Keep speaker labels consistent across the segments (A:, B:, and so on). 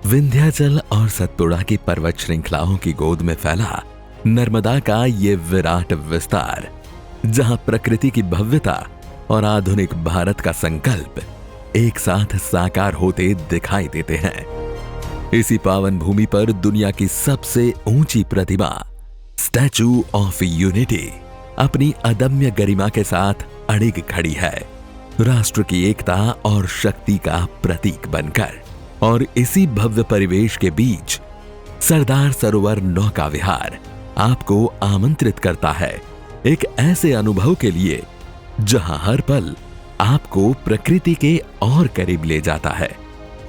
A: विंध्याचल और सतपुड़ा की पर्वत श्रृंखलाओं की गोद में फैला नर्मदा का ये विराट विस्तार, जहां प्रकृति की भव्यता और आधुनिक भारत का संकल्प एक साथ साकार होते दिखाई देते हैं। इसी पावन भूमि पर दुनिया की सबसे ऊंची प्रतिमा स्टैचू ऑफ यूनिटी अपनी अदम्य गरिमा के साथ अड़िग खड़ी है, राष्ट्र की एकता और शक्ति का प्रतीक बनकर। और इसी भव्य परिवेश के बीच सरदार सरोवर नौका विहार आपको आमंत्रित करता है एक ऐसे अनुभव के लिए जहां हर पल आपको प्रकृति के और करीब ले जाता है।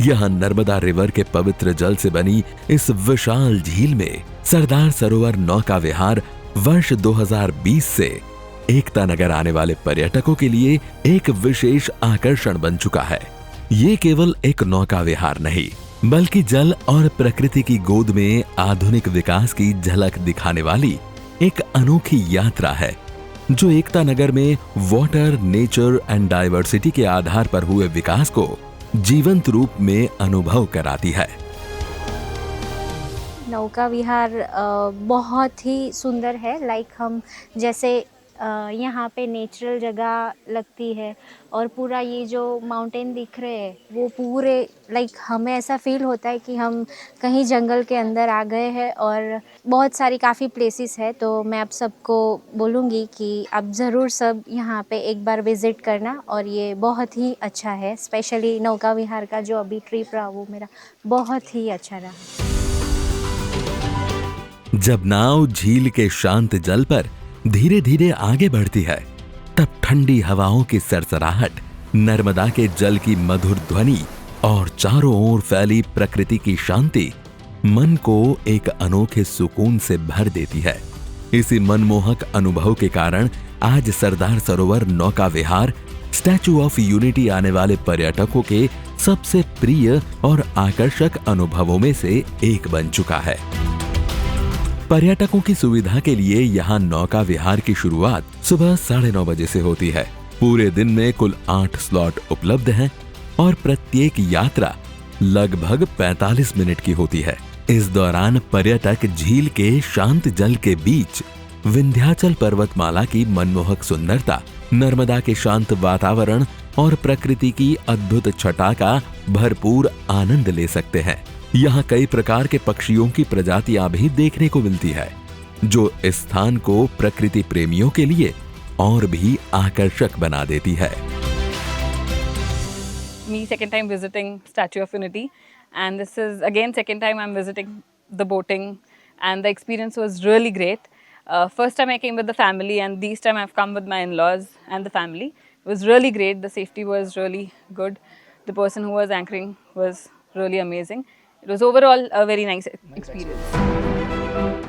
A: यहां नर्मदा रिवर के पवित्र जल से बनी इस विशाल झील में सरदार सरोवर नौका विहार वर्ष 2020 से एकता नगर आने वाले पर्यटकों के लिए एक विशेष आकर्षण बन चुका है। ये केवल एक नौका विहार नहीं, बल्कि जल और प्रकृति की गोद में आधुनिक विकास की झलक दिखाने वाली एक अनोखी यात्रा है, जो एकता नगर में वाटर, नेचर एंड डाइवर्सिटी के आधार पर हुए विकास को जीवंत रूप में अनुभव कराती है।
B: नौका विहार बहुत ही सुंदर है। हम जैसे यहाँ पे नेचुरल जगह लगती है और पूरा ये जो माउंटेन दिख रहे हैं वो पूरे हमें ऐसा फील होता है कि हम कहीं जंगल के अंदर आ गए हैं। और बहुत सारी काफ़ी प्लेसेस है, तो मैं आप सबको बोलूँगी कि आप ज़रूर सब यहाँ पे एक बार विज़िट करना। और ये बहुत ही अच्छा है, स्पेशली नौका विहार का जो अभी ट्रिप रहा वो मेरा बहुत ही अच्छा रहा।
A: जब नाव झील के शांत जल पर धीरे धीरे आगे बढ़ती है, तब ठंडी हवाओं की सरसराहट, नर्मदा के जल की मधुर ध्वनि और चारों ओर फैली प्रकृति की शांति मन को एक अनोखे सुकून से भर देती है। इसी मनमोहक अनुभव के कारण आज सरदार सरोवर नौका विहार स्टैचू ऑफ यूनिटी आने वाले पर्यटकों के सबसे प्रिय और आकर्षक अनुभवों में से एक बन चुका है। पर्यटकों की सुविधा के लिए यहाँ नौका विहार की शुरुआत सुबह 9:30 बजे से होती है। पूरे दिन में कुल 8 स्लॉट उपलब्ध हैं और प्रत्येक यात्रा लगभग 45 मिनट की होती है। इस दौरान पर्यटक झील के शांत जल के बीच विंध्याचल पर्वतमाला की मनमोहक सुंदरता, नर्मदा के शांत वातावरण और प्रकृति की अद्भुत छटा का भरपूर आनंद ले सकते हैं। यहाँ कई प्रकार के पक्षियों की प्रजातियां भी देखने को मिलती है, जो इस स्थान को प्रकृति प्रेमियों के लिए और भी आकर्षक बना देती है।
C: Me second time visiting Statue of Unity, and this is again second time I'm visiting the boating, and the experience was really great. First time I came with the family, and this time I've come with my in-laws and the family. It was really great. The safety was really good. The person who was anchoring was really amazing. It was overall a very nice experience.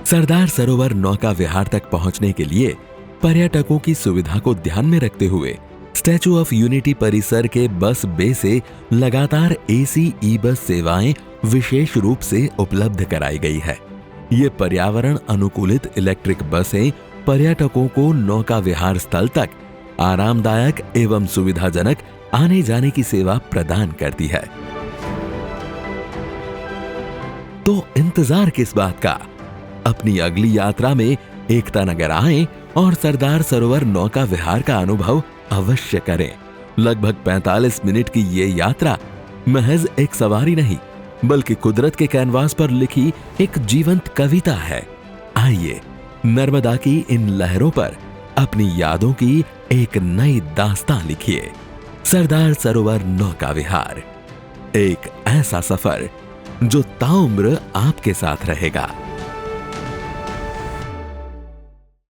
A: Sardar Sarovar नौका विहार तक पहुंचने के लिए पर्यटकों की सुविधा को ध्यान में रखते हुए स्टैचू ऑफ यूनिटी परिसर के बस बे से लगातार एसी ई बस सेवाएं विशेष रूप से उपलब्ध कराई गई है। ये पर्यावरण अनुकूलित इलेक्ट्रिक बसें पर्यटकों को नौका विहार स्थल तक आरामदायक एवं सुविधाजनक आने जाने की सेवा प्रदान करती है। तो इंतजार किस बात का? अपनी अगली यात्रा में एकता नगर आएं और सरदार सरोवर नौका विहार का अनुभव अवश्य करें। लगभग 45 मिनट की ये यात्रा महज एक सवारी नहीं, बल्कि कुदरत के कैनवास पर लिखी एक जीवंत कविता है। आइए नर्मदा की इन लहरों पर अपनी यादों की एक नई दास्तां लिखिए। सरदार सरोवर नौका विहार, एक ऐसा सफर जो ताउम्र आपके साथ रहेगा।